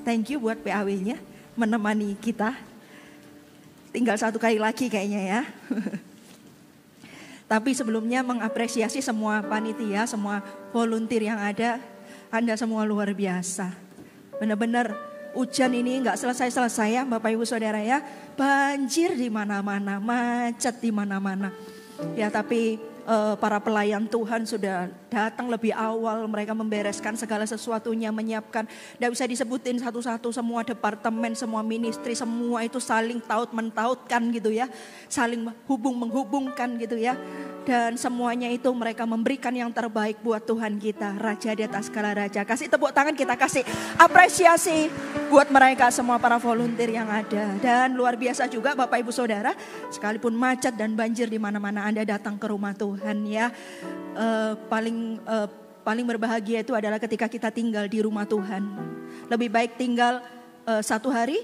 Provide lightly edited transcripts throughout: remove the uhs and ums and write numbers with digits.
thank you buat PAW-nya menemani kita. Tinggal satu kali lagi kayaknya ya. Tapi sebelumnya mengapresiasi semua panitia, semua volunteer yang ada. Anda semua luar biasa. Benar-benar hujan ini nggak selesai-selesai ya Bapak Ibu Saudara ya. Banjir di mana-mana, macet di mana-mana. Ya tapi para pelayan Tuhan sudah datang lebih awal, mereka membereskan segala sesuatunya, menyiapkan. Tidak bisa disebutin satu-satu, semua departemen, semua ministry, semua itu saling taut-mentautkan gitu ya. Saling menghubungkan gitu ya. Dan semuanya itu mereka memberikan yang terbaik buat Tuhan kita, Raja di atas segala raja. Kasih tepuk tangan, kita kasih apresiasi buat mereka semua para volunteer yang ada. Dan luar biasa juga Bapak Ibu Saudara, sekalipun macet dan banjir di mana-mana Anda datang ke rumah Tuhan ya. Paling berbahagia itu adalah ketika kita tinggal di rumah Tuhan. Lebih baik tinggal 1 hari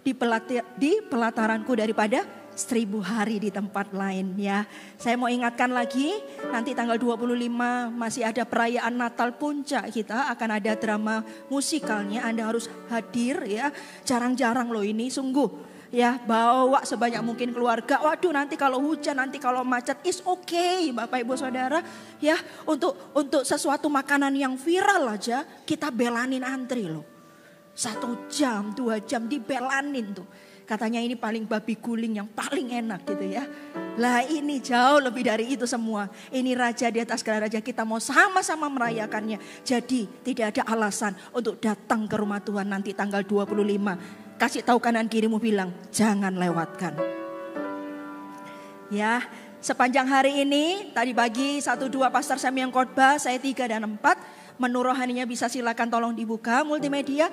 di pelataranku daripada 1000 hari di tempat lain ya. Saya mau ingatkan lagi, nanti tanggal 25 masih ada perayaan Natal Puncak kita, akan ada drama musikalnya. Anda harus hadir ya. Jarang-jarang loh ini sungguh ya, bawa sebanyak mungkin keluarga. Waduh, nanti kalau hujan, nanti kalau macet, is okay Bapak Ibu Saudara ya. Untuk sesuatu makanan yang viral aja kita belanin antri loh. 1 jam, 2 jam dibelanin tuh. Katanya ini paling babi guling yang paling enak gitu ya. Lah ini jauh lebih dari itu semua. Ini Raja di atas segala raja, kita mau sama-sama merayakannya. Jadi tidak ada alasan untuk datang ke rumah Tuhan nanti tanggal 25. Kasih tahu kanan kirimu, bilang jangan lewatkan. Ya, sepanjang hari ini tadi pagi 1-2 Pastor Sam yang khotbah, saya 3 dan 4. Menu rohaninya bisa silakan tolong dibuka multimedia.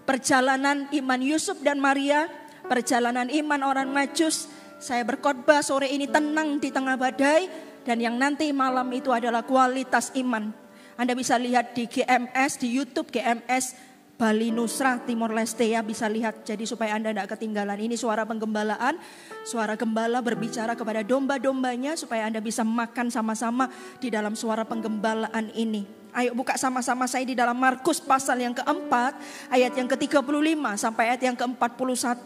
Perjalanan iman Yusuf dan Maria, perjalanan iman orang Majus. Saya berkhotbah sore ini tenang di tengah badai. Dan yang nanti malam itu adalah kualitas iman. Anda bisa lihat di GMS, di YouTube GMS Bali Nusra Timor Leste ya, bisa lihat. Jadi supaya Anda tidak ketinggalan. Ini suara penggembalaan, suara gembala berbicara kepada domba-dombanya supaya Anda bisa makan sama-sama di dalam suara penggembalaan ini. Ayo buka sama-sama saya di dalam Markus pasal yang keempat, ayat yang ke-35 sampai ayat yang ke-41.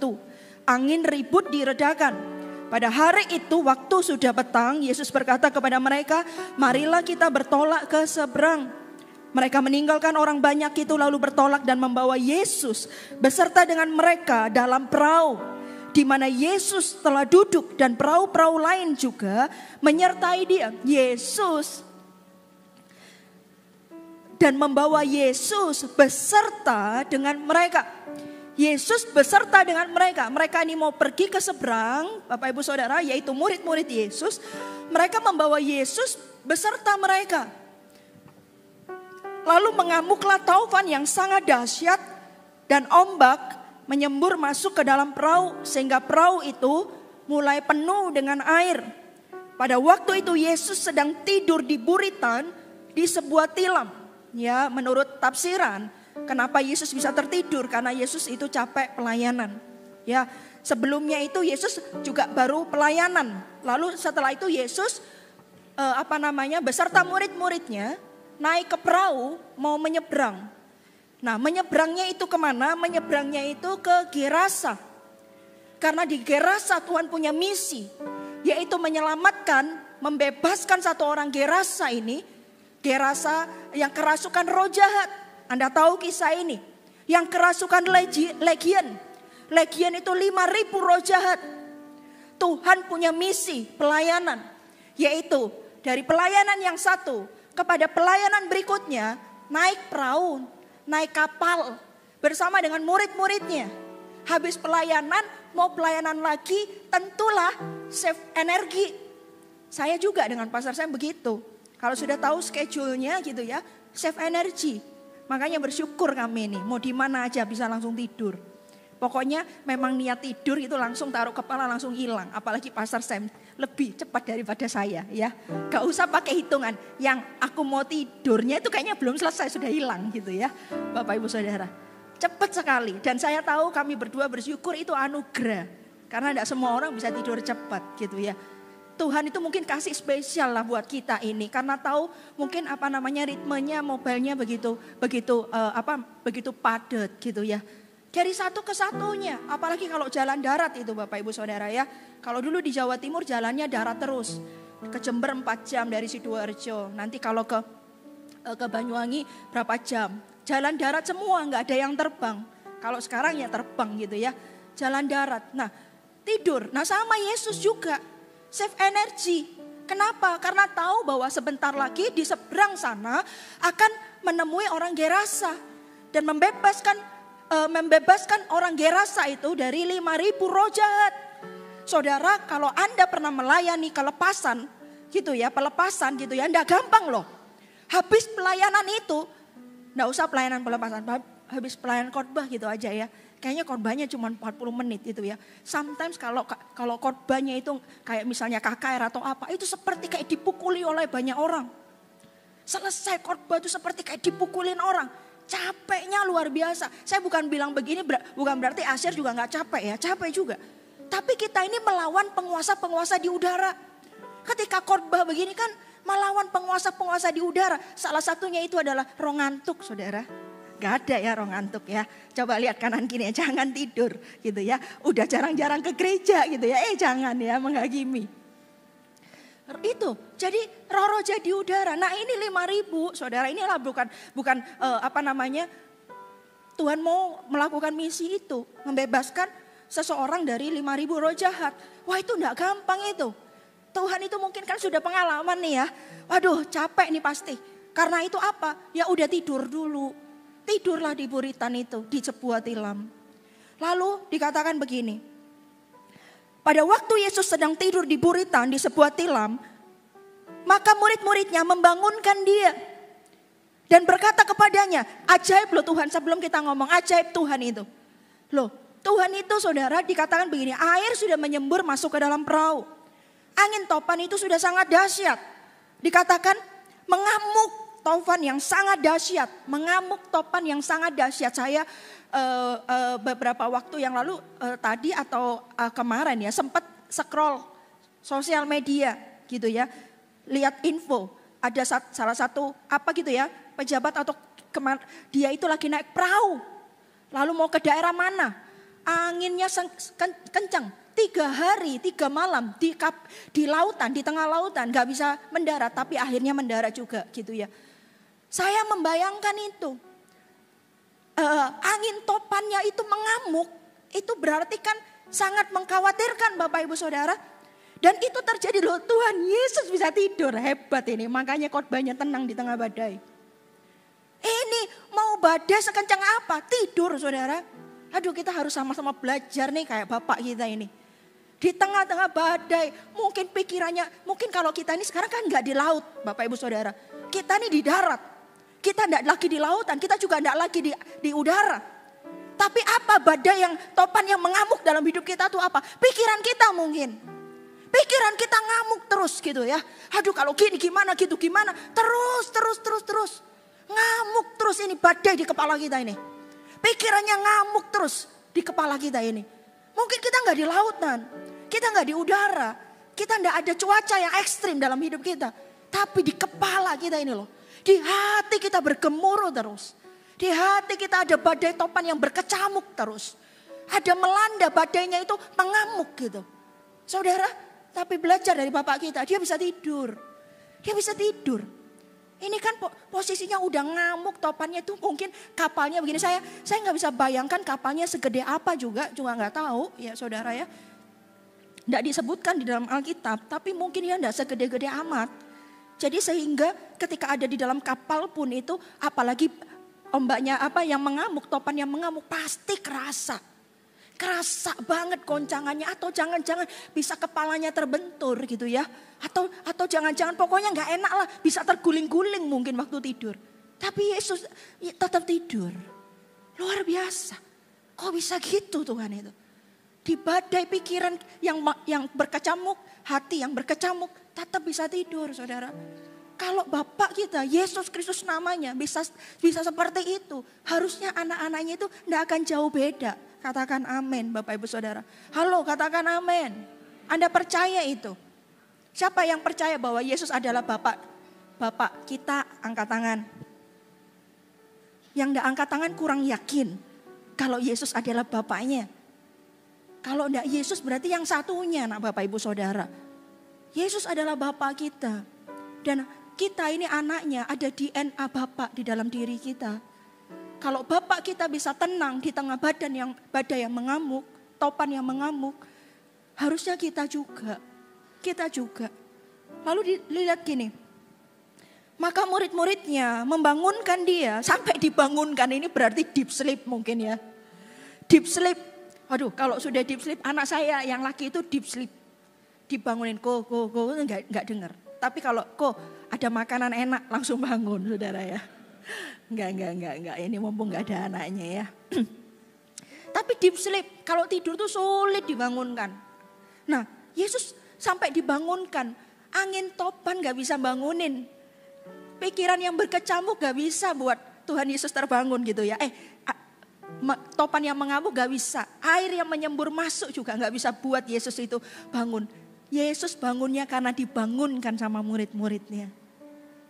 Angin ribut diredakan. Pada hari itu waktu sudah petang, Yesus berkata kepada mereka, marilah kita bertolak ke seberang. Mereka meninggalkan orang banyak itu lalu bertolak dan membawa Yesus beserta dengan mereka dalam perahu, di mana Yesus telah duduk dan perahu-perahu lain juga menyertai dia. Dan membawa Yesus beserta dengan mereka. Yesus beserta dengan mereka. Mereka ini mau pergi ke seberang, Bapak Ibu Saudara, yaitu murid-murid Yesus. Mereka membawa Yesus beserta mereka. Lalu mengamuklah taufan yang sangat dahsyat dan ombak menyembur masuk ke dalam perahu sehingga perahu itu mulai penuh dengan air. Pada waktu itu Yesus sedang tidur di buritan di sebuah tilam. Ya, menurut tafsiran, kenapa Yesus bisa tertidur? Karena Yesus itu capek pelayanan. Ya, sebelumnya itu Yesus juga baru pelayanan. Lalu setelah itu Yesus beserta murid-muridnya naik ke perahu mau menyeberang. Nah, menyeberangnya itu kemana? Menyeberangnya itu ke Gerasa. Karena di Gerasa Tuhan punya misi, yaitu menyelamatkan, membebaskan satu orang Gerasa ini. Gerasa yang kerasukan roh jahat. Anda tahu kisah ini. Yang kerasukan legion. Legion itu 5.000 roh jahat. Tuhan punya misi pelayanan. Yaitu dari pelayanan yang satu kepada pelayanan berikutnya. Naik perahu, naik kapal bersama dengan murid-muridnya. Habis pelayanan, mau pelayanan lagi, tentulah save energi. Saya juga dengan Pastor Sam begitu. Kalau sudah tahu schedule-nya gitu ya, save energy. Makanya bersyukur kami ini, mau di mana aja bisa langsung tidur. Pokoknya memang niat tidur itu langsung taruh kepala langsung hilang. Apalagi Pastor Sam lebih cepat daripada saya ya. Gak usah pakai hitungan. Yang aku mau tidurnya itu kayaknya belum selesai sudah hilang gitu ya. Bapak Ibu Saudara. Cepat sekali. Dan saya tahu kami berdua bersyukur itu anugerah. Karena tidak semua orang bisa tidur cepat gitu ya. Tuhan itu mungkin kasih spesial lah buat kita ini, karena tahu mungkin ritmenya mobilnya begitu padat gitu ya. Dari satu ke satunya, apalagi kalau jalan darat itu Bapak Ibu Saudara ya. Kalau dulu di Jawa Timur jalannya darat terus. Ke Jember 4 jam dari Sidoarjo. Nanti kalau ke Banyuwangi berapa jam. Jalan darat semua, nggak ada yang terbang. Kalau sekarang ya terbang gitu ya. Jalan darat. Nah, tidur. Nah, sama Yesus juga. Save energy. Kenapa? Karena tahu bahwa sebentar lagi di seberang sana akan menemui orang Gerasa dan membebaskan orang Gerasa itu dari 5.000 roh jahat. Saudara, kalau Anda pernah melayani pelepasan gitu ya, enggak gampang loh. Habis pelayanan itu, enggak usah pelayanan pelepasan, habis pelayanan khotbah gitu aja ya. Kayaknya khotbahnya cuma 40 menit gitu ya. Sometimes kalau khotbahnya itu kayak misalnya KKR atau apa, itu seperti kayak dipukuli oleh banyak orang. Selesai khotbah itu seperti kayak dipukulin orang. Capeknya luar biasa. Saya bukan bilang begini, bukan berarti Asyir juga gak capek ya, capek juga. Tapi kita ini melawan penguasa-penguasa di udara. Ketika khotbah begini kan melawan penguasa-penguasa di udara. Salah satunya itu adalah roh ngantuk, saudara. Gak ada ya roh ngantuk ya. Coba lihat kanan kiri, jangan tidur gitu ya. Udah jarang-jarang ke gereja gitu ya. Jangan ya menghakimi. Itu jadi roh-roh jadi udara. Nah ini 5.000 saudara, inilah bukan Tuhan mau melakukan misi itu, membebaskan seseorang dari 5.000 roh jahat. Wah itu enggak gampang itu. Tuhan itu mungkin kan sudah pengalaman nih ya. Waduh capek nih pasti. Karena itu apa? Ya udah tidur dulu. Tidurlah di buritan itu, di sebuah tilam. Lalu dikatakan begini. Pada waktu Yesus sedang tidur di buritan di sebuah tilam, maka murid-muridnya membangunkan dia. Dan berkata kepadanya, ajaib loh Tuhan, sebelum kita ngomong ajaib Tuhan itu. Loh, Tuhan itu saudara dikatakan begini, air sudah menyembur masuk ke dalam perahu. Angin topan itu sudah sangat dahsyat. Dikatakan mengamuk topan yang sangat dahsyat, mengamuk topan yang sangat dahsyat. Saya beberapa waktu yang lalu tadi atau kemarin ya sempat scroll sosial media gitu ya, lihat info ada salah satu pejabat atau dia itu lagi naik perahu, lalu mau ke daerah mana, anginnya kencang, 3 hari 3 malam di lautan, di tengah lautan, gak bisa mendarat, tapi akhirnya mendarat juga gitu ya. Saya membayangkan itu, angin topannya itu mengamuk, itu berarti kan sangat mengkhawatirkan Bapak Ibu Saudara. Dan itu terjadi loh, Tuhan Yesus bisa tidur, hebat ini, makanya khotbahnya tenang di tengah badai. Ini mau badai sekencang apa, tidur saudara. Aduh kita harus sama-sama belajar nih kayak Bapak kita ini. Di tengah-tengah badai, mungkin pikirannya, mungkin kalau kita ini sekarang kan gak di laut Bapak Ibu Saudara. Kita ini di darat. Kita tidak lagi di lautan, kita juga tidak lagi di udara. Tapi apa badai yang topan yang mengamuk dalam hidup kita itu apa? Pikiran kita mungkin. Pikiran kita ngamuk terus gitu ya. Aduh kalau gini gimana gitu gimana. Terus. Ngamuk terus ini badai di kepala kita ini. Pikirannya ngamuk terus di kepala kita ini. Mungkin kita nggak di lautan. Kita nggak di udara. Kita nggak ada cuaca yang ekstrim dalam hidup kita. Tapi di kepala kita ini loh. Di hati kita bergemuruh terus. Di hati kita ada badai topan yang berkecamuk terus. Ada melanda badainya itu mengamuk gitu. Saudara, tapi belajar dari Bapak kita, dia bisa tidur. Dia bisa tidur. Ini kan posisinya udah ngamuk topannya itu mungkin kapalnya begini. Saya nggak bisa bayangkan kapalnya segede apa juga nggak tahu ya saudara ya. Nggak disebutkan di dalam Alkitab, tapi mungkin ya nggak segede-gede amat. Jadi sehingga ketika ada di dalam kapal pun itu apalagi ombaknya yang mengamuk, topan yang mengamuk pasti kerasa. Kerasa banget goncangannya atau jangan-jangan bisa kepalanya terbentur gitu ya. Atau jangan-jangan pokoknya gak enak lah, bisa terguling-guling mungkin waktu tidur. Tapi Yesus tetap tidur. Luar biasa. Kok bisa gitu Tuhan itu? Di badai pikiran yang berkecamuk, hati yang berkecamuk, tetap bisa tidur saudara. Kalau Bapak kita, Yesus Kristus namanya bisa seperti itu. Harusnya anak-anaknya itu tidak akan jauh beda. Katakan amin Bapak Ibu Saudara. Halo katakan amin. Anda percaya itu? Siapa yang percaya bahwa Yesus adalah Bapak? Bapak kita angkat tangan. Yang enggak angkat tangan kurang yakin kalau Yesus adalah Bapaknya. Kalau enggak Yesus berarti yang satunya, nak Bapak Ibu Saudara. Yesus adalah Bapak kita. Dan kita ini anaknya, ada DNA Bapak di dalam diri kita. Kalau Bapak kita bisa tenang di tengah badai yang mengamuk, topan yang mengamuk, harusnya kita juga. Lalu dilihat gini, maka murid-muridnya membangunkan dia, sampai dibangunkan, ini berarti deep sleep mungkin ya. Deep sleep, aduh kalau sudah deep sleep, anak saya yang laki itu deep sleep. Dibangunin, ko, enggak dengar. Tapi kalau ada makanan enak langsung bangun saudara ya. Enggak. Ini mumpung enggak ada anaknya ya. Tapi deep sleep, kalau tidur tuh sulit dibangunkan. Nah, Yesus sampai dibangunkan. Angin topan enggak bisa bangunin. Pikiran yang berkecamuk enggak bisa buat Tuhan Yesus terbangun gitu ya. Topan yang mengamuk enggak bisa. Air yang menyembur masuk juga enggak bisa buat Yesus itu bangun. Yesus bangunnya karena dibangunkan sama murid-muridnya.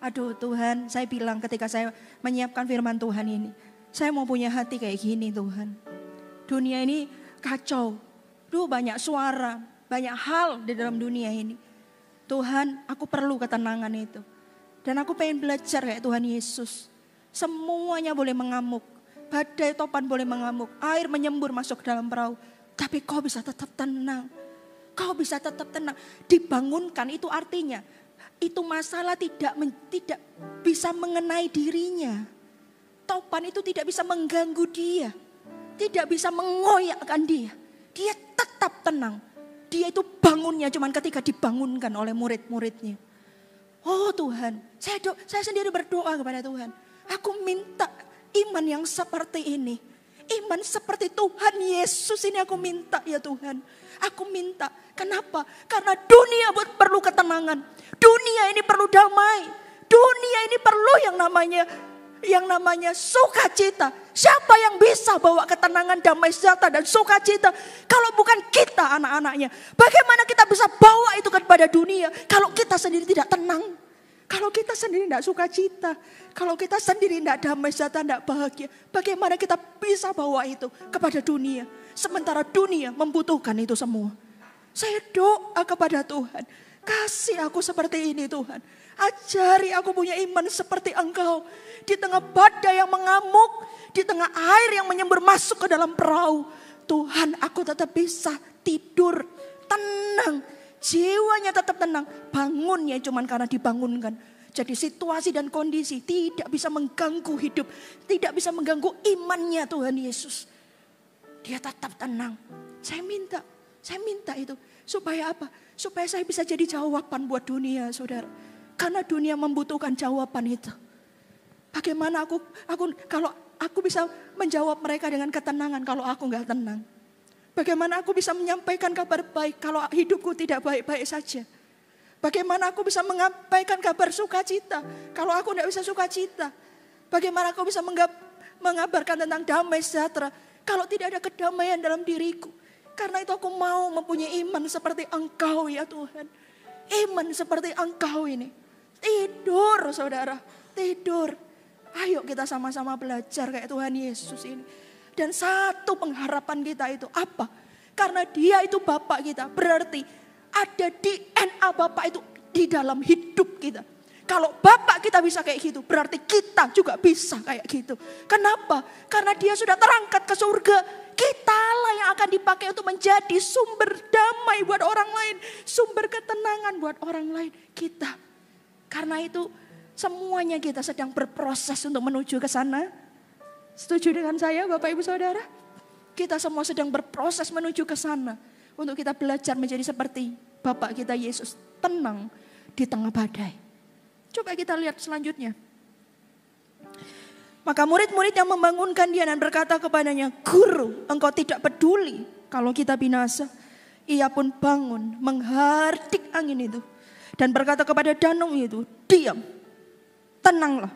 Aduh Tuhan, saya bilang ketika saya menyiapkan firman Tuhan ini, saya mau punya hati kayak gini Tuhan. Dunia ini kacau, banyak suara, banyak hal di dalam dunia ini. Tuhan, aku perlu ketenangan itu. Dan aku pengen belajar kayak Tuhan Yesus. Semuanya boleh mengamuk, badai topan boleh mengamuk, air menyembur masuk ke dalam perahu. Tapi kau bisa tetap tenang. Kau bisa tetap tenang. Dibangunkan itu artinya, itu masalah tidak bisa mengenai dirinya. Topan itu tidak bisa mengganggu dia. Tidak bisa mengoyakkan dia. Dia tetap tenang. Dia itu bangunnya cuma ketika dibangunkan oleh murid-muridnya. Oh Tuhan, saya sendiri berdoa kepada Tuhan. Aku minta iman yang seperti ini. Iman seperti Tuhan Yesus ini aku minta ya Tuhan. Aku minta. Kenapa? Karena dunia perlu ketenangan. Dunia ini perlu damai. Dunia ini perlu yang namanya sukacita. Siapa yang bisa bawa ketenangan, damai sejahtera dan sukacita kalau bukan kita anak-anaknya? Bagaimana kita bisa bawa itu kepada dunia kalau kita sendiri tidak tenang? Kalau kita sendiri tidak sukacita, kalau kita sendiri tidak damai sejahtera, tidak bahagia, bagaimana kita bisa bawa itu kepada dunia? Sementara dunia membutuhkan itu semua. Saya doa kepada Tuhan, kasih aku seperti ini Tuhan. Ajari aku punya iman seperti Engkau. Di tengah badai yang mengamuk, di tengah air yang menyembur masuk ke dalam perahu, Tuhan aku tetap bisa tidur tenang. Jiwanya tetap tenang, bangunnya cuma karena dibangunkan. Jadi situasi dan kondisi tidak bisa mengganggu hidup, tidak bisa mengganggu imannya Tuhan Yesus. Dia tetap tenang. Saya minta itu. Supaya apa? Supaya saya bisa jadi jawaban buat dunia saudara. Karena dunia membutuhkan jawaban itu. Bagaimana kalau aku bisa menjawab mereka dengan ketenangan kalau aku gak tenang. Bagaimana aku bisa menyampaikan kabar baik kalau hidupku tidak baik-baik saja. Bagaimana aku bisa menyampaikan kabar sukacita kalau aku tidak bisa sukacita. Bagaimana aku bisa mengabarkan tentang damai sejahtera kalau tidak ada kedamaian dalam diriku. Karena itu aku mau mempunyai iman seperti Engkau ya Tuhan. Iman seperti Engkau ini. Tidur saudara, tidur. Ayo kita sama-sama belajar kayak Tuhan Yesus ini. Dan satu pengharapan kita itu apa? Karena dia itu Bapak kita. Berarti ada DNA Bapak itu di dalam hidup kita. Kalau Bapak kita bisa kayak gitu, berarti kita juga bisa kayak gitu. Kenapa? Karena dia sudah terangkat ke surga. Kitalah yang akan dipakai untuk menjadi sumber damai buat orang lain. Sumber ketenangan buat orang lain. Kita. Karena itu semuanya kita sedang berproses untuk menuju ke sana. Setuju dengan saya Bapak Ibu Saudara? Kita semua sedang berproses menuju ke sana. Untuk kita belajar menjadi seperti Bapak kita Yesus. Tenang di tengah badai. Coba kita lihat selanjutnya. Maka murid-murid yang membangunkan dia dan berkata kepadanya, Guru, engkau tidak peduli kalau kita binasa. Ia pun bangun menghardik angin itu. Dan berkata kepada danau itu, diam, tenanglah.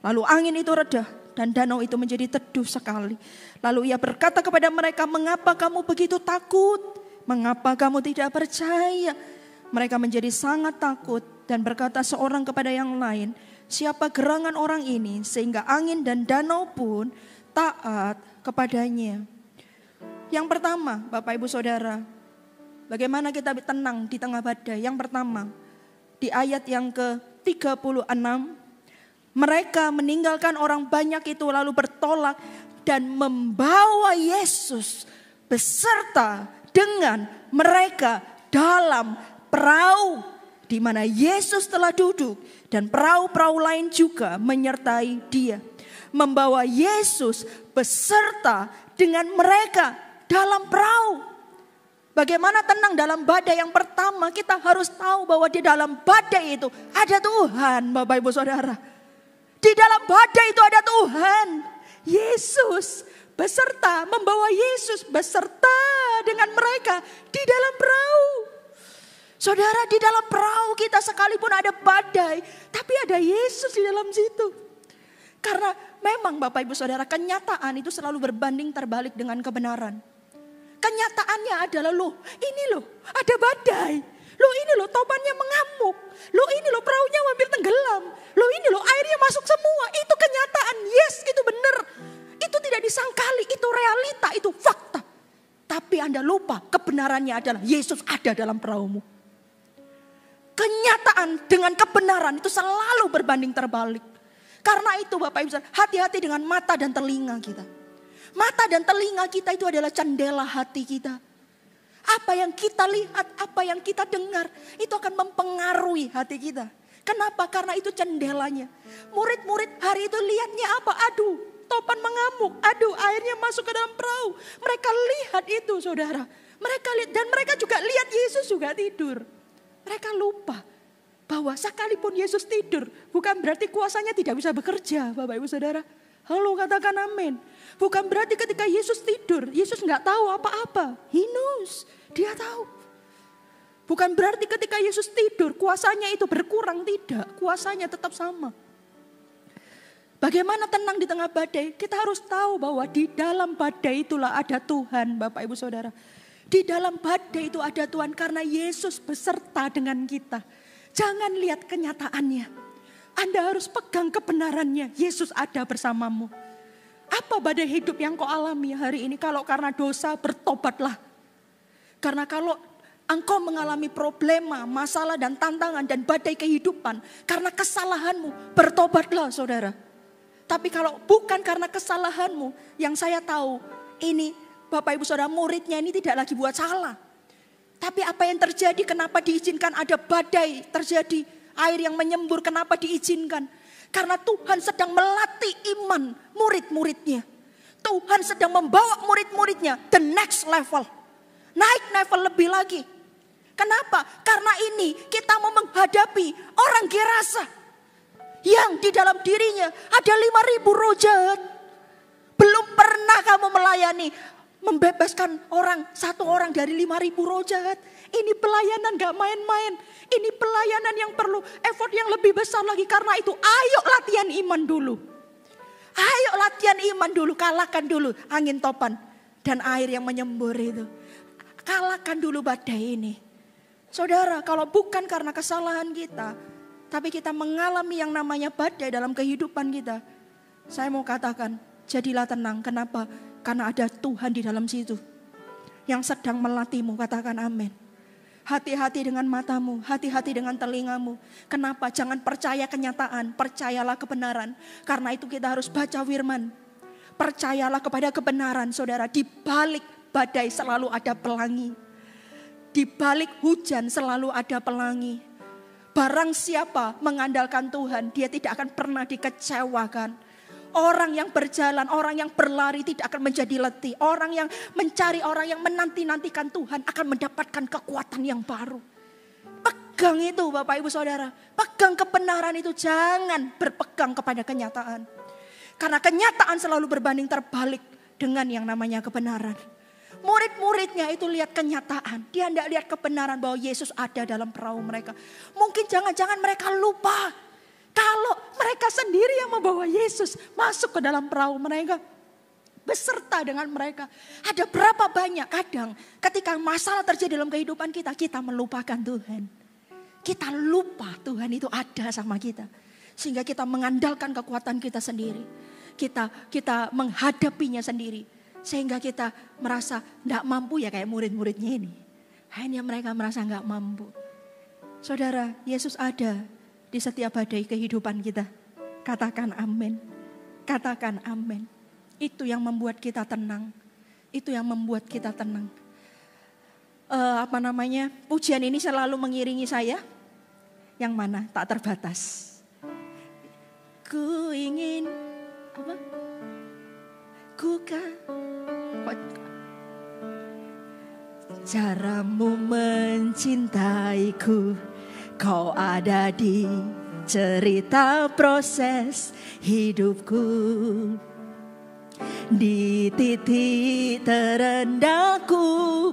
Lalu angin itu reda dan danau itu menjadi teduh sekali. Lalu ia berkata kepada mereka, mengapa kamu begitu takut? Mengapa kamu tidak percaya? Mereka menjadi sangat takut dan berkata seorang kepada yang lain, siapa gerangan orang ini sehingga angin dan danau pun taat kepadanya. Yang pertama, Bapak Ibu Saudara, bagaimana kita tenang di tengah badai? Yang pertama, di ayat yang ke-36, mereka meninggalkan orang banyak itu lalu bertolak dan membawa Yesus beserta dengan mereka dalam perahu di mana Yesus telah duduk dan perahu-perahu lain juga menyertai dia. Membawa Yesus beserta dengan mereka dalam perahu. Bagaimana tenang dalam badai? Yang pertama kita harus tahu bahwa di dalam badai itu ada Tuhan, Bapak Ibu Saudara. Di dalam badai itu ada Tuhan. Yesus beserta, membawa Yesus beserta dengan mereka di dalam perahu. Saudara, di dalam perahu kita sekalipun ada badai, tapi ada Yesus di dalam situ. Karena memang Bapak Ibu Saudara, kenyataan itu selalu berbanding terbalik dengan kebenaran. Kenyataannya adalah ini ada badai. Ini topannya mengamuk. Ini perahunya hampir tenggelam. Ini airnya masuk semua. Itu kenyataan. Yes, itu benar. Itu tidak disangkali, itu realita, itu fakta. Tapi Anda lupa, kebenarannya adalah Yesus ada dalam perahumu. Kenyataan dengan kebenaran itu selalu berbanding terbalik. Karena itu Bapak Ibu, hati-hati dengan mata dan telinga kita. Mata dan telinga kita itu adalah jendela hati kita. Apa yang kita lihat, apa yang kita dengar, itu akan mempengaruhi hati kita. Kenapa? Karena itu jendelanya. Murid-murid hari itu lihatnya apa? Aduh, topan mengamuk. Aduh, airnya masuk ke dalam perahu. Mereka lihat itu, saudara. Mereka lihat, dan mereka juga lihat Yesus juga tidur. Mereka lupa bahwa sekalipun Yesus tidur, bukan berarti kuasanya tidak bisa bekerja, Bapak Ibu Saudara. Halo, katakan amin. Bukan berarti ketika Yesus tidur, Yesus nggak tahu apa-apa. He knows, dia tahu. Bukan berarti ketika Yesus tidur, kuasanya itu berkurang, tidak. Kuasanya tetap sama. Bagaimana tenang di tengah badai? Kita harus tahu bahwa di dalam badai itulah ada Tuhan, Bapak Ibu Saudara. Di dalam badai itu ada Tuhan karena Yesus beserta dengan kita. Jangan lihat kenyataannya. Anda harus pegang kebenarannya. Yesus ada bersamamu. Apa badai hidup yang kau alami hari ini? Kalau karena dosa, bertobatlah. Karena kalau engkau mengalami problema, masalah dan tantangan dan badai kehidupan karena kesalahanmu, bertobatlah saudara. Tapi kalau bukan karena kesalahanmu, yang saya tahu ini Bapak Ibu Saudara, muridnya ini tidak lagi buat salah. Tapi apa yang terjadi, kenapa diizinkan ada badai terjadi, air yang menyembur, kenapa diizinkan? Karena Tuhan sedang melatih iman murid-muridnya. Tuhan sedang membawa murid-muridnya the next level. Naik level lebih lagi. Kenapa? Karena ini kita mau menghadapi orang Gerasa. Yang di dalam dirinya ada 5.000 roh jahat. Belum pernah kamu melayani, membebaskan satu orang dari 5.000 roh jahat. Ini pelayanan gak main-main. Ini pelayanan yang perlu effort yang lebih besar lagi. Karena itu ayo latihan iman dulu. Ayo latihan iman dulu. Kalahkan dulu angin topan dan air yang menyembur itu. Kalahkan dulu badai ini. Saudara, kalau bukan karena kesalahan kita, tapi kita mengalami yang namanya badai dalam kehidupan kita, saya mau katakan, jadilah tenang. Kenapa? Karena ada Tuhan di dalam situ yang sedang melatihmu. Katakan amin. Hati-hati dengan matamu, hati-hati dengan telingamu. Kenapa? Jangan percaya kenyataan, percayalah kebenaran. Karena itu kita harus baca firman. Percayalah kepada kebenaran, saudara. Di balik badai selalu ada pelangi. Di balik hujan selalu ada pelangi. Barang siapa mengandalkan Tuhan, dia tidak akan pernah dikecewakan. Orang yang berjalan, orang yang berlari tidak akan menjadi letih. Orang yang mencari, orang yang menanti-nantikan Tuhan akan mendapatkan kekuatan yang baru. Pegang itu Bapak Ibu Saudara. Pegang kebenaran itu, jangan berpegang kepada kenyataan. Karena kenyataan selalu berbanding terbalik dengan yang namanya kebenaran. Murid-muridnya itu lihat kenyataan. Dia tidak lihat kebenaran bahwa Yesus ada dalam perahu mereka. Mungkin jangan-jangan mereka lupa. Kalau mereka sendiri yang membawa Yesus masuk ke dalam perahu mereka. Beserta dengan mereka. Ada berapa banyak kadang ketika masalah terjadi dalam kehidupan kita, kita melupakan Tuhan. kita lupa Tuhan itu ada sama kita. Sehingga kita mengandalkan kekuatan kita sendiri. Kita menghadapinya sendiri. Sehingga kita merasa tidak mampu ya kayak murid-muridnya ini. Hanya mereka merasa nggak mampu. Saudara, Yesus ada di setiap badai kehidupan kita. Katakan amin. Katakan amin. Itu yang membuat kita tenang. Itu yang membuat kita tenang. Pujian ini selalu mengiringi saya. Yang mana? Tak terbatas. Ku ingin caramu mencintaiku, kau ada di cerita proses hidupku. Di titik terendahku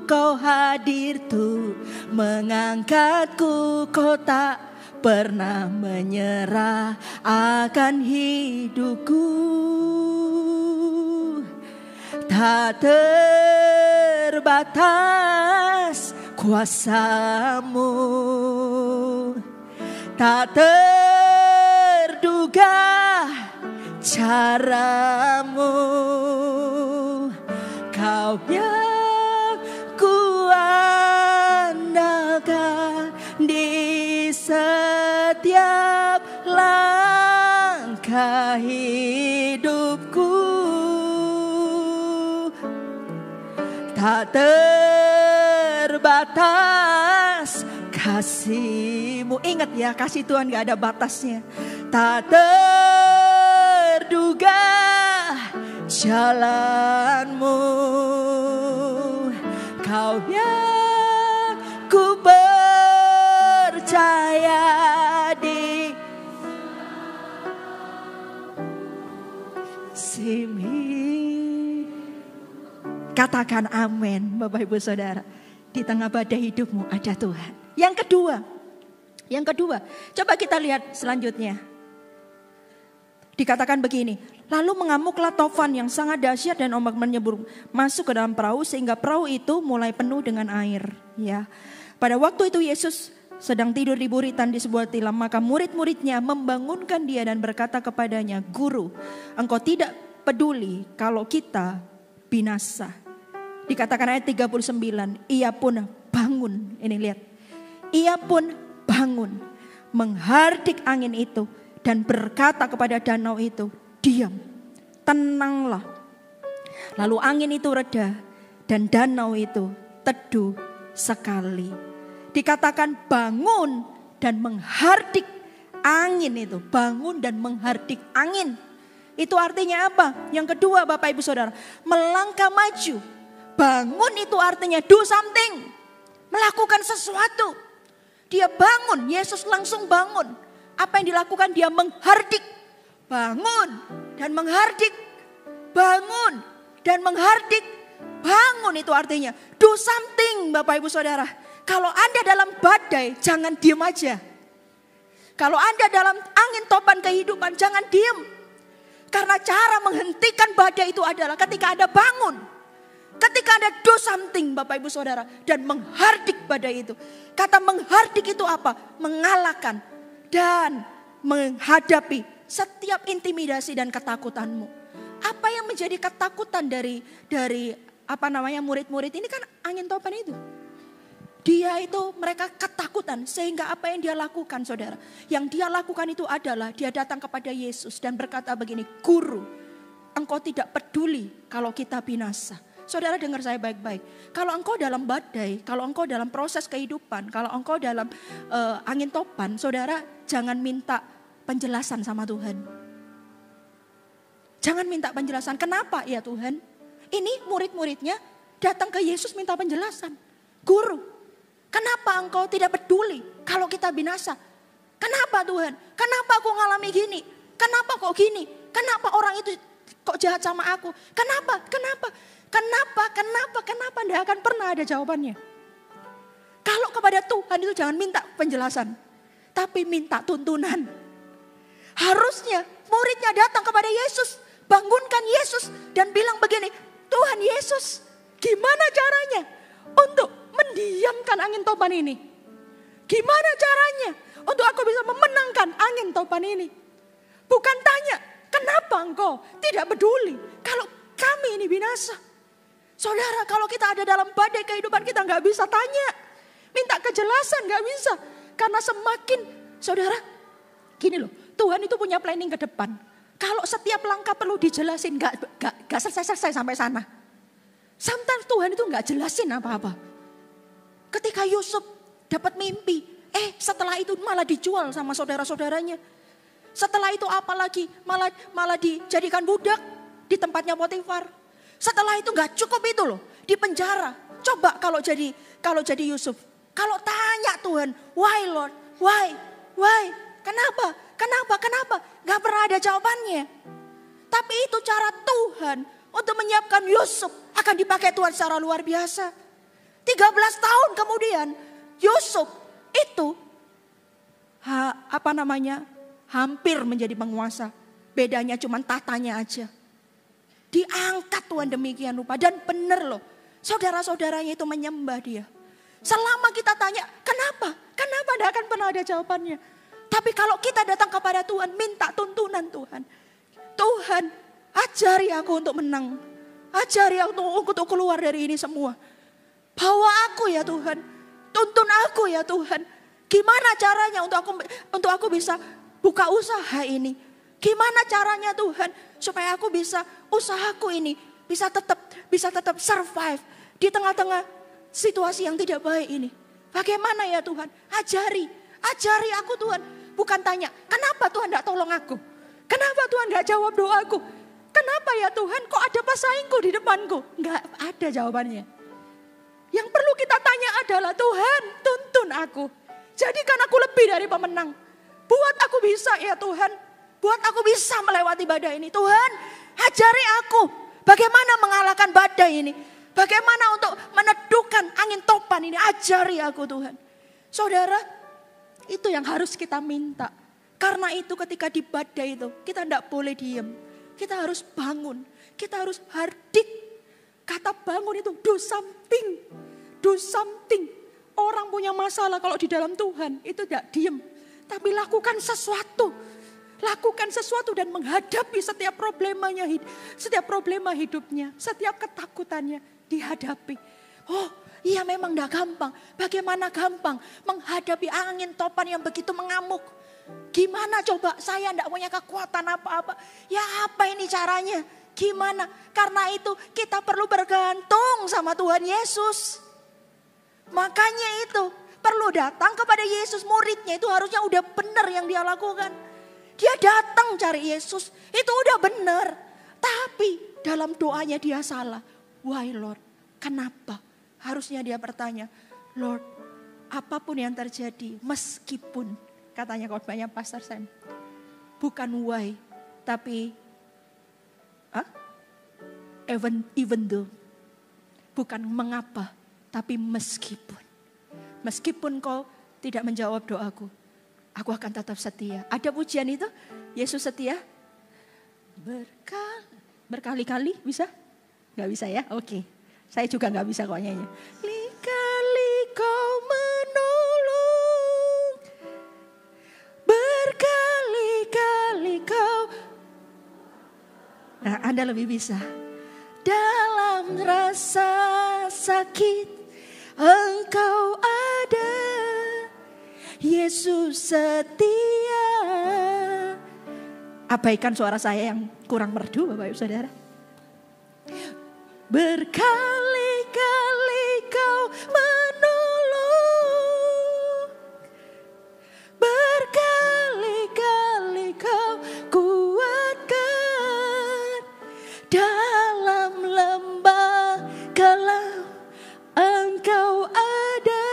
kau hadir tuh mengangkatku, kau tak pernah menyerah akan hidupku. Tak terbatas kuasamu, tak terduga caramu. Kau yang kuandalkan di setiap langkah hidupku. Tak terbatas kasih-Mu. Ingat ya, kasih Tuhan gak ada batasnya. Tak terduga jalan-Mu. Kau yang ku percaya di sini. Katakan amin, Bapak Ibu Saudara. Di tengah badai hidupmu ada Tuhan. Yang kedua, coba kita lihat selanjutnya. Dikatakan begini, lalu mengamuklah tofan yang sangat dahsyat dan ombak menyembur masuk ke dalam perahu sehingga perahu itu mulai penuh dengan air. Ya, pada waktu itu Yesus sedang tidur di buritan di sebuah tilam, maka murid-muridnya membangunkan dia dan berkata kepadanya, Guru, engkau tidak peduli kalau kita binasa. Dikatakan ayat 39, ia pun bangun, ini lihat. Ia pun bangun, menghardik angin itu dan berkata kepada danau itu, diam, tenanglah. Lalu angin itu reda dan danau itu teduh sekali. Dikatakan bangun dan menghardik angin itu, bangun dan menghardik angin. Itu artinya apa? Yang kedua Bapak Ibu Saudara, melangkah maju. Bangun itu artinya do something, melakukan sesuatu. Dia bangun, Yesus langsung bangun. Apa yang dilakukan? Dia menghardik. Bangun dan menghardik. Bangun dan menghardik. Bangun itu artinya do something, Bapak Ibu Saudara. Kalau Anda dalam badai, jangan diam aja. Kalau Anda dalam angin topan kehidupan, jangan diam. Karena cara menghentikan badai itu adalah ketika Anda bangun. Ketika Anda do something, Bapak Ibu Saudara, dan menghardik badai itu. Kata menghardik itu apa? Mengalahkan dan menghadapi setiap intimidasi dan ketakutanmu. Apa yang menjadi ketakutan dari murid-murid ini kan angin topan itu. Dia itu mereka ketakutan sehingga apa yang dia lakukan, Saudara? Yang dia lakukan itu adalah dia datang kepada Yesus dan berkata begini, Guru, engkau tidak peduli kalau kita binasa. Saudara dengar saya baik-baik. Kalau engkau dalam badai, kalau engkau dalam proses kehidupan, kalau engkau dalam angin topan, saudara jangan minta penjelasan sama Tuhan. Jangan minta penjelasan. Kenapa ya Tuhan? Ini murid-muridnya datang ke Yesus minta penjelasan. Guru, kenapa engkau tidak peduli kalau kita binasa? Kenapa Tuhan? Kenapa aku ngalami gini? Kenapa kok gini? Kenapa orang itu kok jahat sama aku? Kenapa? Tidak akan pernah ada jawabannya. Kalau kepada Tuhan itu jangan minta penjelasan, tapi minta tuntunan. Harusnya muridnya datang kepada Yesus, bangunkan Yesus dan bilang begini, Tuhan Yesus, gimana caranya untuk mendiamkan angin topan ini? Gimana caranya untuk aku bisa memenangkan angin topan ini? Bukan tanya, kenapa engkau tidak peduli kalau kami ini binasa? Saudara, kalau kita ada dalam badai kehidupan kita nggak bisa tanya. Minta kejelasan nggak bisa. Karena semakin, saudara, gini loh, Tuhan itu punya planning ke depan. Kalau setiap langkah perlu dijelasin, nggak selesai-selesai sampai sana. Sometimes Tuhan itu nggak jelasin apa-apa. Ketika Yusuf dapat mimpi, setelah itu malah dijual sama saudara-saudaranya. Setelah itu apalagi malah dijadikan budak di tempatnya Potifar. Setelah itu nggak cukup itu loh, di penjara. Coba kalau jadi Yusuf, kalau tanya Tuhan, why Lord, why, kenapa? Gak pernah ada jawabannya. Tapi itu cara Tuhan untuk menyiapkan Yusuf akan dipakai Tuhan secara luar biasa. 13 tahun kemudian Yusuf itu hampir menjadi penguasa. Bedanya cuma tatanya aja. Diangkat Tuhan demikian rupa. Dan benar loh, saudara-saudaranya itu menyembah dia. Selama kita tanya, kenapa? Kenapa tidak akan pernah ada jawabannya. Tapi kalau kita datang kepada Tuhan, minta tuntunan Tuhan. Tuhan, ajari aku untuk menang. Ajari aku untuk keluar dari ini semua. Bawa aku ya Tuhan. Tuntun aku ya Tuhan. Gimana caranya untuk aku bisa buka usaha ini? Gimana caranya Tuhan supaya aku bisa usahaku ini bisa tetap survive di tengah-tengah situasi yang tidak baik ini. Bagaimana ya Tuhan? Ajari aku Tuhan. Bukan tanya, kenapa Tuhan tidak tolong aku? Kenapa Tuhan tidak jawab doaku? Kenapa ya Tuhan kok ada pesaingku di depanku? Enggak ada jawabannya. Yang perlu kita tanya adalah, Tuhan tuntun aku. Jadikan aku lebih dari pemenang. Buat aku bisa ya Tuhan. Buat aku bisa melewati badai ini. Tuhan ajari aku bagaimana mengalahkan badai ini. Bagaimana untuk meneduhkan angin topan ini. Ajari aku Tuhan. Saudara, itu yang harus kita minta. Karena itu ketika di badai itu kita tidak boleh diam. Kita harus bangun. Kita harus hardik. Kata bangun itu do something. Do something. Orang punya masalah kalau di dalam Tuhan itu tidak diam. Tapi lakukan sesuatu. Lakukan sesuatu dan menghadapi setiap problemanya. Setiap problema hidupnya. Setiap ketakutannya dihadapi. Oh iya memang tidak gampang. Bagaimana gampang menghadapi angin topan yang begitu mengamuk. Gimana coba, saya tidak punya kekuatan apa-apa. Ya apa ini caranya? Gimana? Karena itu kita perlu bergantung sama Tuhan Yesus. Makanya itu perlu datang kepada Yesus. Muridnya itu harusnya udah benar yang dia lakukan. Dia datang cari Yesus, itu udah benar. Tapi dalam doanya dia salah. Why Lord? Kenapa? Harusnya dia bertanya, Lord, apapun yang terjadi, meskipun, katanya khotbahnya Pastor Sam, bukan why, tapi even though, bukan mengapa, tapi meskipun. Meskipun kau tidak menjawab doaku, aku akan tetap setia. Ada pujian itu, Yesus setia. Berkali-kali bisa? Gak bisa ya? Oke. Saya juga gak bisa kok nyanyi. Kali kau menolong, berkali-kali kau. Nah, Anda lebih bisa. Dalam rasa sakit Engkau ada, Yesus setia. Abaikan suara saya yang kurang merdu Bapak Ibu Saudara. Berkali-kali kau menolong, berkali-kali kau kuatkan. Dalam lembah gelap Engkau ada,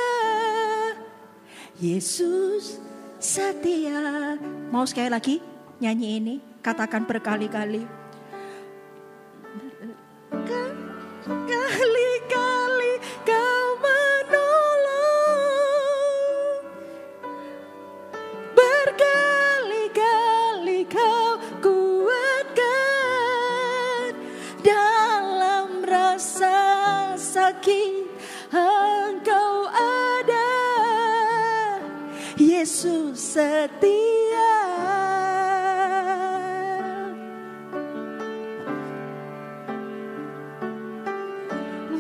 Yesus setia. Mau sekali lagi nyanyi ini, katakan berkali-kali. Kali-kali kau menolong, berkali-kali kau kuatkan. Dalam rasa sakit Engkau ada, Yesus setia.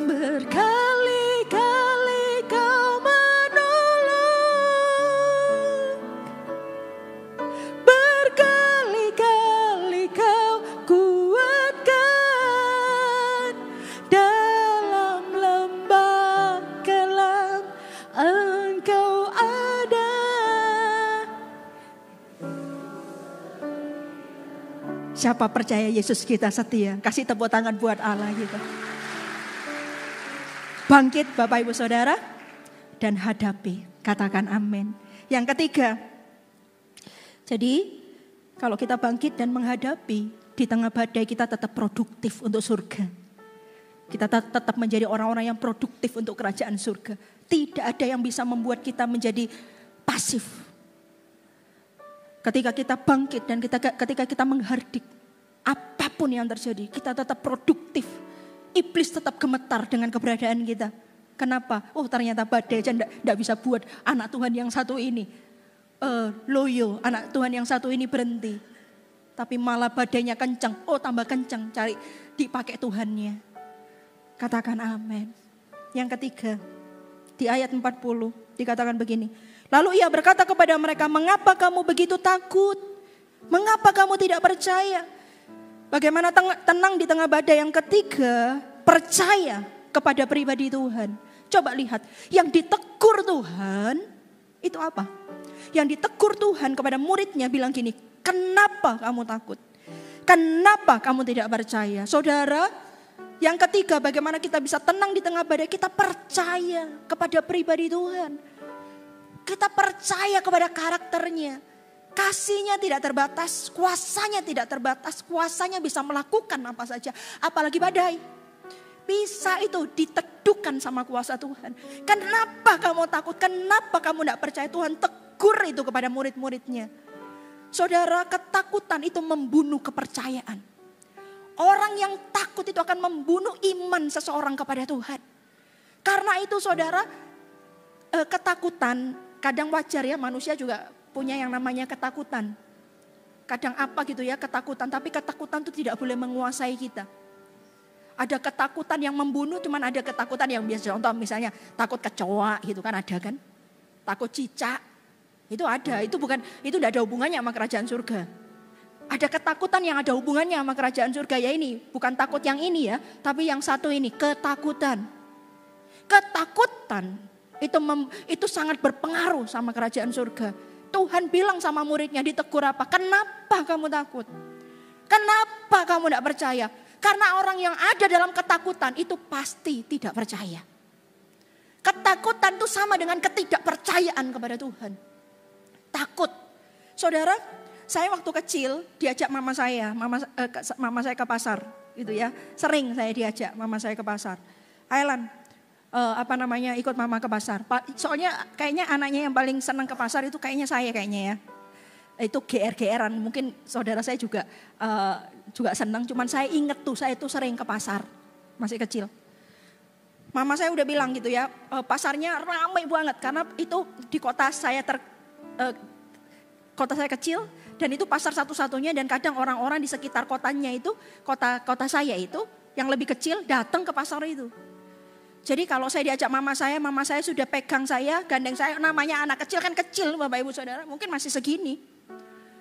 Berkali-kali kau menolong, berkali-kali kau kuatkan, dalam lembah kelam Engkau ada. Siapa percaya Yesus kita setia? Kasih tepuk tangan buat Allah gitu. Bangkit Bapak Ibu Saudara dan hadapi. Katakan amin. Yang ketiga, jadi kalau kita bangkit dan menghadapi, di tengah badai kita tetap produktif untuk surga. Kita tetap menjadi orang-orang yang produktif untuk kerajaan surga. Tidak ada yang bisa membuat kita menjadi pasif. Ketika kita bangkit dan ketika kita menghardik, apapun yang terjadi, kita tetap produktif. Iblis tetap gemetar dengan keberadaan kita. Kenapa? Oh ternyata badai aja tidak bisa buat anak Tuhan yang satu ini loyo, anak Tuhan yang satu ini berhenti. Tapi malah badainya kencang, oh tambah kencang, cari dipakai Tuhannya. Katakan amin. Yang ketiga, di ayat 40 dikatakan begini. Lalu ia berkata kepada mereka, mengapa kamu begitu takut? Mengapa kamu tidak percaya? Bagaimana tenang di tengah badai. Yang ketiga, percaya kepada pribadi Tuhan. Coba lihat, yang ditegur Tuhan itu apa? Yang ditegur Tuhan kepada muridnya bilang gini, kenapa kamu takut? Kenapa kamu tidak percaya? Saudara, yang ketiga, bagaimana kita bisa tenang di tengah badai? Kita percaya kepada pribadi Tuhan. Kita percaya kepada karakternya. Kasihnya tidak terbatas, kuasanya tidak terbatas, kuasanya bisa melakukan apa saja. Apalagi badai. Bisa itu diteduhkan sama kuasa Tuhan. Kenapa kamu takut? Kenapa kamu tidak percaya? Tuhan tegur itu kepada murid-muridnya. Saudara, ketakutan itu membunuh kepercayaan. Orang yang takut itu akan membunuh iman seseorang kepada Tuhan. Karena itu saudara, ketakutan kadang wajar ya, manusia juga punya yang namanya ketakutan. Kadang apa gitu ya ketakutan, tapi ketakutan itu tidak boleh menguasai kita. Ada ketakutan yang membunuh, cuman ada ketakutan yang biasa. Contoh misalnya takut kecoa gitu kan ada kan. Takut cicak, itu ada. Itu tidak ada hubungannya sama kerajaan surga. Ada ketakutan yang ada hubungannya sama kerajaan surga, ya ini. Bukan takut yang ini ya, tapi yang satu ini, ketakutan. Ketakutan itu sangat berpengaruh sama kerajaan surga. Tuhan bilang sama muridnya, ditegur apa? Kenapa kamu takut? Kenapa kamu tidak percaya? Karena orang yang ada dalam ketakutan itu pasti tidak percaya. Ketakutan itu sama dengan ketidakpercayaan kepada Tuhan. Takut. Saudara, saya waktu kecil diajak mama saya ke pasar gitu ya. Sering saya diajak mama saya ke pasar. Ailan, ikut mama ke pasar. Soalnya kayaknya anaknya yang paling senang ke pasar itu kayaknya saya ya. Itu GR-GRan, mungkin saudara saya juga senang. Cuman saya inget tuh, saya tuh sering ke pasar masih kecil. Mama saya udah bilang gitu ya, pasarnya ramai banget karena itu di kota saya kota saya kecil dan itu pasar satu-satunya dan kadang orang-orang di sekitar kotanya itu, kota saya itu yang lebih kecil datang ke pasar itu. Jadi kalau saya diajak mama saya sudah pegang saya, gandeng saya, namanya anak kecil kan kecil Bapak Ibu Saudara, mungkin masih segini.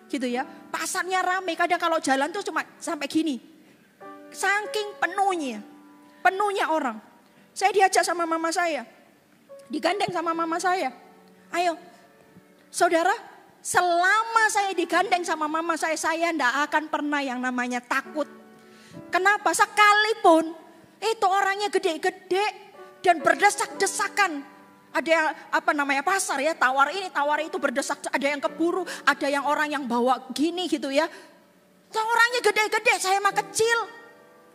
Gitu ya, pasarnya ramai, kadang kalau jalan tuh cuma sampai gini. Saking penuhnya orang. Saya diajak sama mama saya, digandeng sama mama saya. Ayo, saudara, selama saya digandeng sama mama saya tidak akan pernah yang namanya takut. Kenapa? Sekalipun itu orangnya gede-gede dan berdesak-desakan. Ada yang pasar ya, tawar ini tawar itu berdesak, ada yang keburu, ada yang orang yang bawa gini gitu ya. Orangnya gede-gede, saya mah kecil.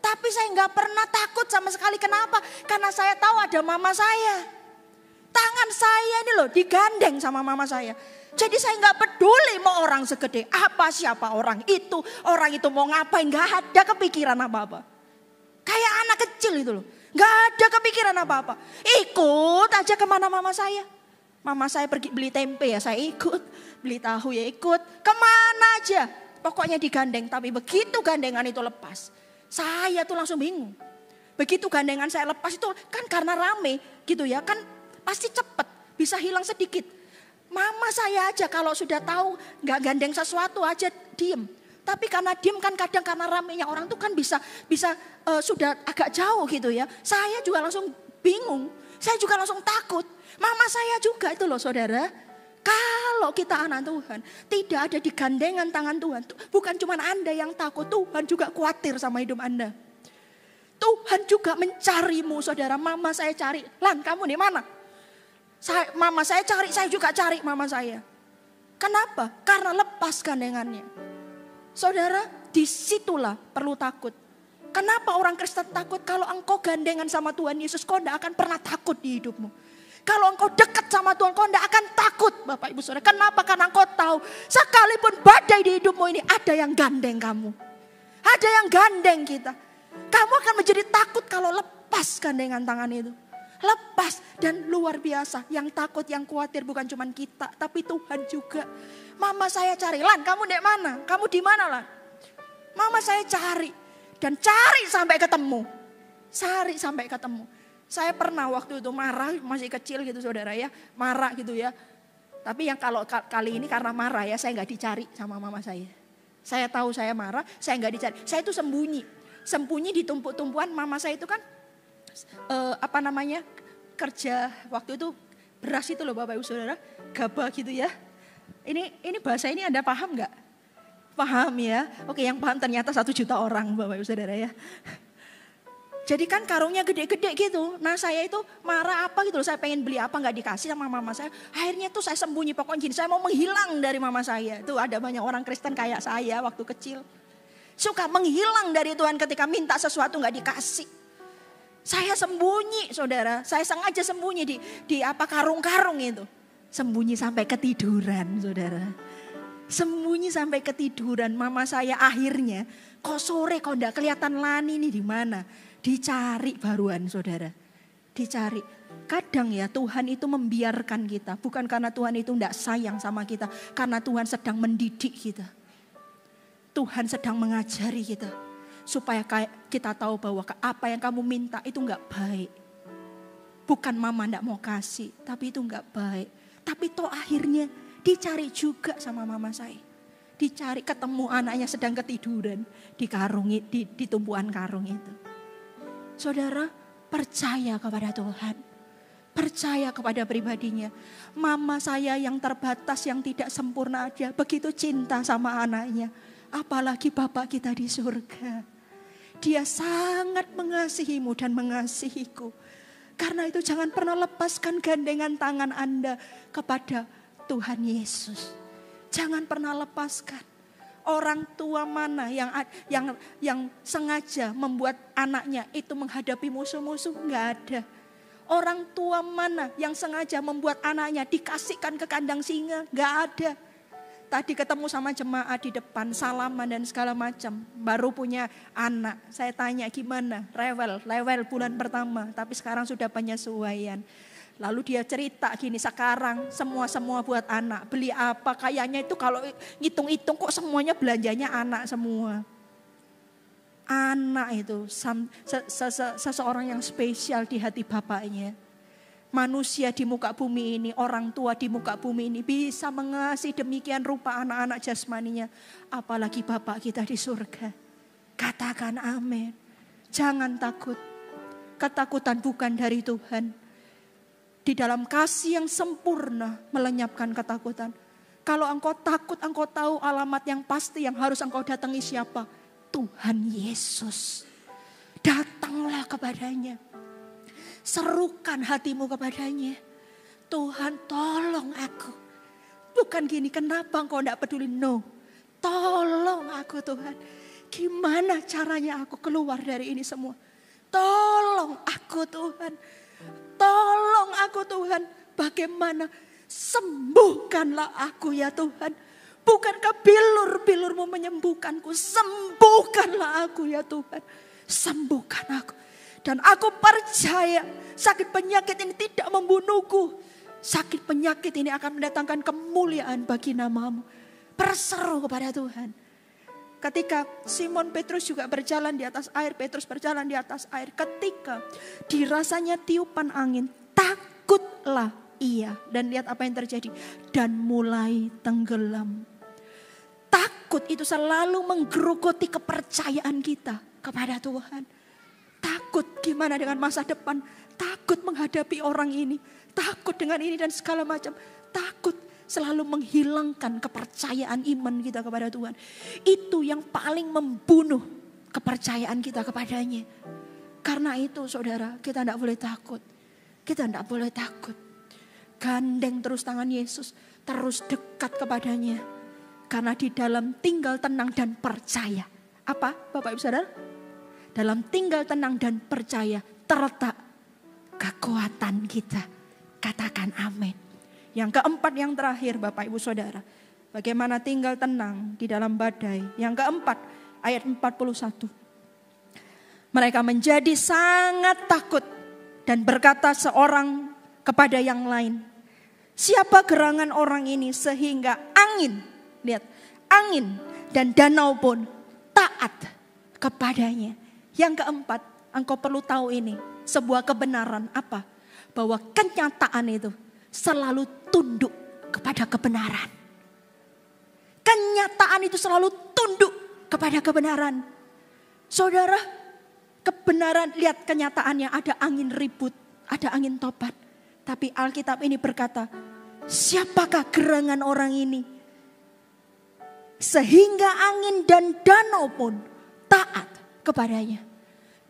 Tapi saya nggak pernah takut sama sekali. Kenapa? Karena saya tahu ada mama saya. Tangan saya ini loh digandeng sama mama saya. Jadi saya nggak peduli mau orang segede apa, siapa orang itu mau ngapain, nggak ada kepikiran apa-apa. Kayak anak kecil itu loh. Gak ada kepikiran apa-apa. Ikut aja kemana mama saya. Mama saya pergi beli tempe ya saya ikut, beli tahu ya ikut, kemana aja. Pokoknya digandeng, tapi begitu gandengan itu lepas, saya tuh langsung bingung. Begitu gandengan saya lepas itu kan karena rame gitu ya, kan pasti cepet, bisa hilang sedikit. Mama saya aja kalau sudah tahu nggak gandeng sesuatu aja diem. Tapi karena diem kan kadang karena ramenya orang tuh kan bisa sudah agak jauh gitu ya. Saya juga langsung bingung, saya juga langsung takut. Mama saya juga itu loh saudara. Kalau kita anak Tuhan, tidak ada di gandengan tangan Tuhan. Bukan cuma Anda yang takut, Tuhan juga khawatir sama hidup Anda. Tuhan juga mencarimu saudara. Mama saya cari, Lan kamu di mana? Mama saya cari, saya juga cari mama saya. Kenapa? Karena lepas gandengannya. Saudara, disitulah perlu takut. Kenapa orang Kristen takut? Kalau engkau gandengan sama Tuhan Yesus, kau tidak akan pernah takut di hidupmu. Kalau engkau dekat sama Tuhan, kau tidak akan takut Bapak Ibu Saudara. Kenapa? Karena engkau tahu sekalipun badai di hidupmu ini ada yang gandeng kamu. Ada yang gandeng kita. Kamu akan menjadi takut kalau lepas gandengan tangan itu. Lepas dan luar biasa. Yang takut, yang khawatir bukan cuma kita, tapi Tuhan juga. Mama saya cari, Lan kamu di mana? Kamu di mana Lan? Mama saya cari dan cari sampai ketemu. Cari sampai ketemu. Saya pernah waktu itu marah, masih kecil gitu saudara ya, marah gitu ya. Tapi yang kalau kali ini karena marah ya, saya nggak dicari sama mama saya. Saya tahu saya marah, saya nggak dicari. Saya itu sembunyi di tumpuk-tumpuan. Mama saya itu kan kerja waktu itu beras itu loh Bapak Ibu Saudara, gabah gitu ya. Ini bahasa ini Anda paham nggak? Paham ya? Oke, yang paham ternyata 1 juta orang Bapak Ibu Saudara ya. Jadi kan karungnya gede-gede gitu. Nah saya itu marah apa gitu loh. Saya pengen beli apa gak dikasih sama mama saya. Akhirnya tuh saya sembunyi pokoknya gini. Saya mau menghilang dari mama saya. Itu ada banyak orang Kristen kayak saya waktu kecil. Suka menghilang dari Tuhan ketika minta sesuatu gak dikasih. Saya sembunyi saudara. Saya sengaja sembunyi di karung-karung itu. Sembunyi sampai ketiduran saudara. Sembunyi sampai ketiduran. Mama saya akhirnya kok sore kok gak kelihatan Lani ini di mana. Dicari baruan saudara, dicari. Kadang ya Tuhan itu membiarkan kita. Bukan karena Tuhan itu tidak sayang sama kita. Karena Tuhan sedang mendidik kita. Tuhan sedang mengajari kita. Supaya kita tahu bahwa apa yang kamu minta itu enggak baik. Bukan mama enggak mau kasih, tapi itu enggak baik. Tapi toh akhirnya dicari juga sama mama saya. Dicari ketemu anaknya sedang ketiduran di tumpuan karung itu. Saudara, percaya kepada Tuhan. Percaya kepada pribadinya. Mama saya yang terbatas, yang tidak sempurna aja begitu cinta sama anaknya. Apalagi Bapa kita di surga. Dia sangat mengasihimu dan mengasihiku. Karena itu jangan pernah lepaskan gandengan tangan Anda kepada Tuhan Yesus. Jangan pernah lepaskan. Orang tua mana yang sengaja membuat anaknya itu menghadapi musuh-musuh? Enggak ada. Orang tua mana yang sengaja membuat anaknya dikasihkan ke kandang singa? Enggak ada. Tadi ketemu sama jemaat di depan, salaman dan segala macam. Baru punya anak. Saya tanya gimana? Rewel bulan pertama. Tapi sekarang sudah penyesuaian. Lalu dia cerita gini, sekarang semua buat anak. Beli apa? Kayaknya itu kalau ngitung-hitung kok semuanya belanjanya anak semua. Anak itu seseorang yang spesial di hati bapaknya. Manusia di muka bumi ini, orang tua di muka bumi ini bisa mengasihi demikian rupa anak-anak jasmaninya. Apalagi Bapak kita di surga. Katakan amin. Jangan takut. Ketakutan bukan dari Tuhan. Di dalam kasih yang sempurna melenyapkan ketakutan. Kalau engkau takut, engkau tahu alamat yang pasti yang harus engkau datangi siapa? Tuhan Yesus. Datanglah kepadanya. Serukan hatimu kepadanya. Tuhan tolong aku. Bukan gini, kenapa engkau tidak peduli? No. Tolong aku Tuhan. Gimana caranya aku keluar dari ini semua? Tolong aku Tuhan. Tolong aku Tuhan, bagaimana? Sembuhkanlah aku ya Tuhan. Bukankah bilur-bilurmu menyembuhkanku? Sembuhkanlah aku ya Tuhan. Sembuhkan aku. Dan aku percaya sakit penyakit ini tidak membunuhku. Sakit penyakit ini akan mendatangkan kemuliaan bagi nama-Mu. Berseru kepada Tuhan. Ketika Simon Petrus juga berjalan di atas air, Petrus berjalan di atas air. Ketika dirasanya tiupan angin, takutlah ia. Dan lihat apa yang terjadi. Dan mulai tenggelam. Takut itu selalu menggerogoti kepercayaan kita kepada Tuhan. Takut gimana dengan masa depan. Takut menghadapi orang ini. Takut dengan ini dan segala macam. Takut selalu menghilangkan kepercayaan iman kita kepada Tuhan. Itu yang paling membunuh kepercayaan kita kepadanya. Karena itu saudara, kita tidak boleh takut. Kita tidak boleh takut. Gandeng terus tangan Yesus. Terus dekat kepadanya. Karena di dalam tinggal tenang dan percaya. Apa Bapak Ibu Saudara? Dalam tinggal tenang dan percaya terletak kekuatan kita. Katakan amin. Yang keempat yang terakhir Bapak Ibu Saudara. Bagaimana tinggal tenang di dalam badai. Yang keempat ayat 41. Mereka menjadi sangat takut. Dan berkata seorang kepada yang lain. Siapa gerangan orang ini sehingga angin. Lihat. Angin dan danau pun taat kepadanya. Yang keempat engkau perlu tahu ini. Sebuah kebenaran apa? Bahwa kenyataan itu selalu tunduk kepada kebenaran. Kenyataan itu selalu tunduk kepada kebenaran. Saudara, kebenaran, lihat kenyataannya ada angin ribut, ada angin tobat. Tapi Alkitab ini berkata, siapakah gerangan orang ini? Sehingga angin dan danau pun taat kepadanya.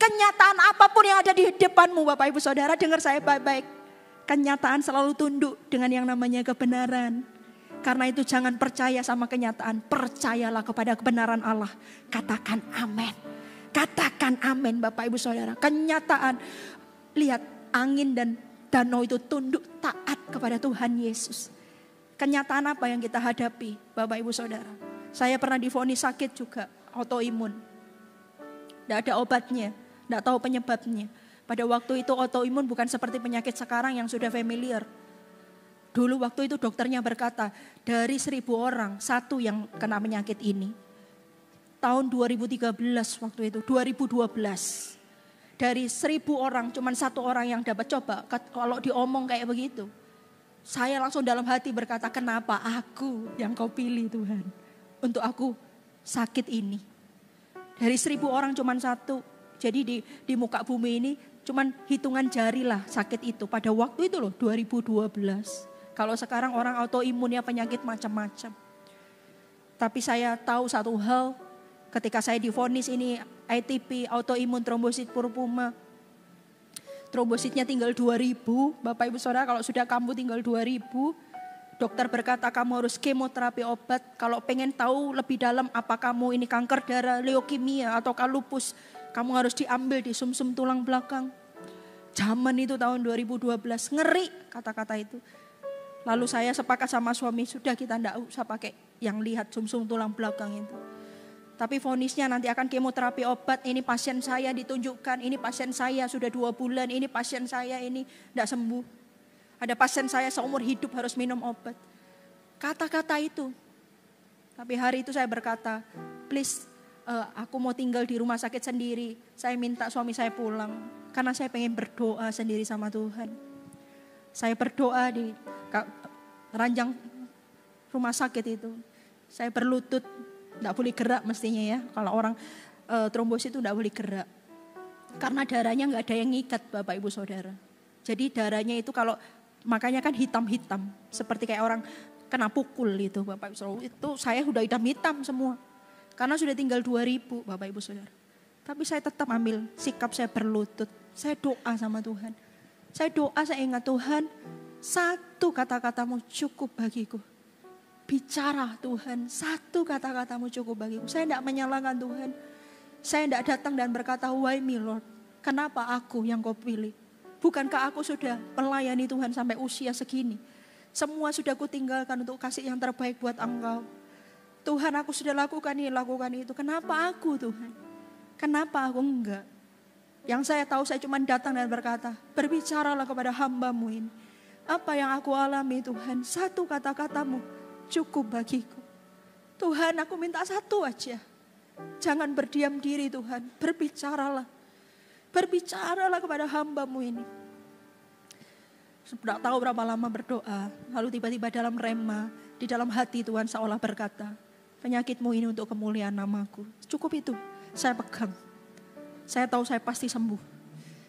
Kenyataan apapun yang ada di depanmu Bapak Ibu Saudara, dengar saya baik-baik. Kenyataan selalu tunduk dengan yang namanya kebenaran. Karena itu jangan percaya sama kenyataan. Percayalah kepada kebenaran Allah. Katakan amin. Katakan amin Bapak Ibu Saudara. Kenyataan, lihat angin dan danau itu tunduk taat kepada Tuhan Yesus. Kenyataan apa yang kita hadapi Bapak Ibu Saudara? Saya pernah divonis sakit juga, autoimun. Tidak ada obatnya. Tidak tahu penyebabnya. Pada waktu itu autoimun bukan seperti penyakit sekarang yang sudah familiar. Dulu waktu itu dokternya berkata, dari 1.000 orang, 1 yang kena penyakit ini. Tahun 2013 waktu itu, 2012. Dari 1.000 orang, cuma 1 orang yang dapat coba. Kalau diomong kayak begitu. Saya langsung dalam hati berkata, kenapa aku yang kau pilih Tuhan. Untuk aku sakit ini. Dari 1.000 orang cuma 1. Jadi di muka bumi ini cuman hitungan jari lah sakit itu. Pada waktu itu loh 2012. Kalau sekarang orang autoimunnya penyakit macam-macam. Tapi saya tahu satu hal. Ketika saya divonis ini ATP, autoimun trombosit purpura. Trombositnya tinggal 2.000. Bapak Ibu Saudara kalau sudah kambuh tinggal 2.000. Dokter berkata kamu harus kemoterapi obat. Kalau pengen tahu lebih dalam apa kamu ini kanker darah, leukemia atau lupus. Kamu harus diambil di sumsum tulang belakang. Zaman itu tahun 2012. Ngeri kata-kata itu. Lalu saya sepakat sama suami. Sudah kita tidak usah pakai yang lihat sumsum tulang belakang itu. Tapi vonisnya nanti akan kemoterapi obat. Ini pasien saya ditunjukkan. Ini pasien saya sudah 2 bulan. Ini pasien saya ini tidak sembuh. Ada pasien saya seumur hidup harus minum obat. Kata-kata itu. Tapi hari itu saya berkata, please. Aku mau tinggal di rumah sakit sendiri. Saya minta suami saya pulang. Karena saya pengen berdoa sendiri sama Tuhan. Saya berdoa di ranjang rumah sakit itu. Saya berlutut. Tidak boleh gerak mestinya ya. Kalau orang trombosit itu tidak boleh gerak. Karena darahnya nggak ada yang ngikat Bapak Ibu Saudara. Jadi darahnya itu kalau makanya kan hitam-hitam. Seperti kayak orang kena pukul itu Bapak Ibu Saudara. Itu saya udah hitam-hitam semua. Karena sudah tinggal 2.000 Bapak Ibu Saudara. Tapi saya tetap ambil sikap saya berlutut. Saya doa sama Tuhan. Saya doa, saya ingat Tuhan. Satu kata-katamu cukup bagiku. Bicara Tuhan, satu kata-katamu cukup bagiku. Saya tidak menyalahkan Tuhan. Saya tidak datang dan berkata, why me Lord? Kenapa aku yang kau pilih? Bukankah aku sudah melayani Tuhan sampai usia segini? Semua sudah kutinggalkan untuk kasih yang terbaik buat engkau. Tuhan aku sudah lakukan ini, itu. Kenapa aku Tuhan? Kenapa aku enggak? Yang saya tahu saya cuma datang dan berkata, berbicaralah kepada hamba-Mu ini. Apa yang aku alami Tuhan, satu kata-katamu cukup bagiku. Tuhan, aku minta satu aja. Jangan berdiam diri Tuhan, berbicaralah. Berbicaralah kepada hamba-Mu ini. Tidak tahu berapa lama berdoa, lalu tiba-tiba dalam rema, di dalam hati Tuhan seolah berkata, penyakitmu ini untuk kemuliaan namaku. Cukup itu, saya pegang. Saya tahu saya pasti sembuh.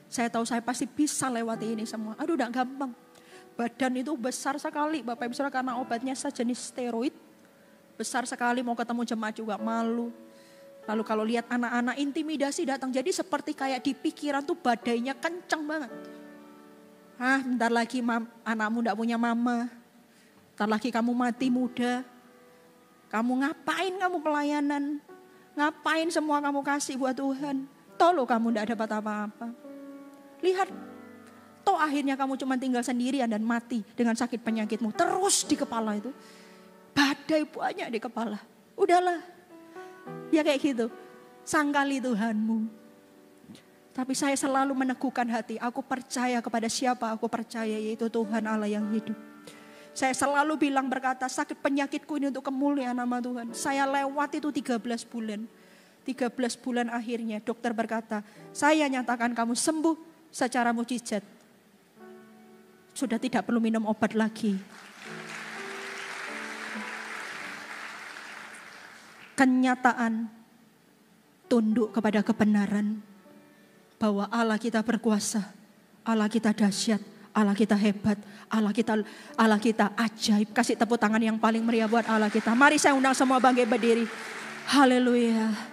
Saya tahu saya pasti bisa lewati ini semua. Aduh, udah gampang. Badan itu besar sekali, Bapak Ibu Saudara, karena obatnya sejenis steroid. Besar sekali, mau ketemu jemaat juga malu. Lalu kalau lihat anak-anak, intimidasi datang. Jadi seperti kayak di pikiran tuh badainya kenceng banget. Bentar lagi anakmu gak punya mama. Bentar lagi kamu mati muda. Kamu ngapain kamu pelayanan? Ngapain semua kamu kasih buat Tuhan? Toh kamu gak dapat apa-apa. Lihat, toh akhirnya kamu cuma tinggal sendirian dan mati dengan sakit penyakitmu. Terus di kepala itu. Badai banyak di kepala. Udahlah. Ya kayak gitu. Sangkali Tuhanmu. Tapi saya selalu meneguhkan hati. Aku percaya kepada siapa aku percaya, yaitu Tuhan Allah yang hidup. Saya selalu bilang berkata, sakit penyakitku ini untuk kemuliaan nama Tuhan. Saya lewat itu 13 bulan. 13 bulan akhirnya dokter berkata, saya nyatakan kamu sembuh secara mukjizat. Sudah tidak perlu minum obat lagi. Kenyataan tunduk kepada kebenaran bahwa Allah kita berkuasa, Allah kita dahsyat, Allah kita hebat, Allah kita ajaib. Kasih tepuk tangan yang paling meriah buat Allah kita. Mari saya undang semua bangkit berdiri. Haleluya.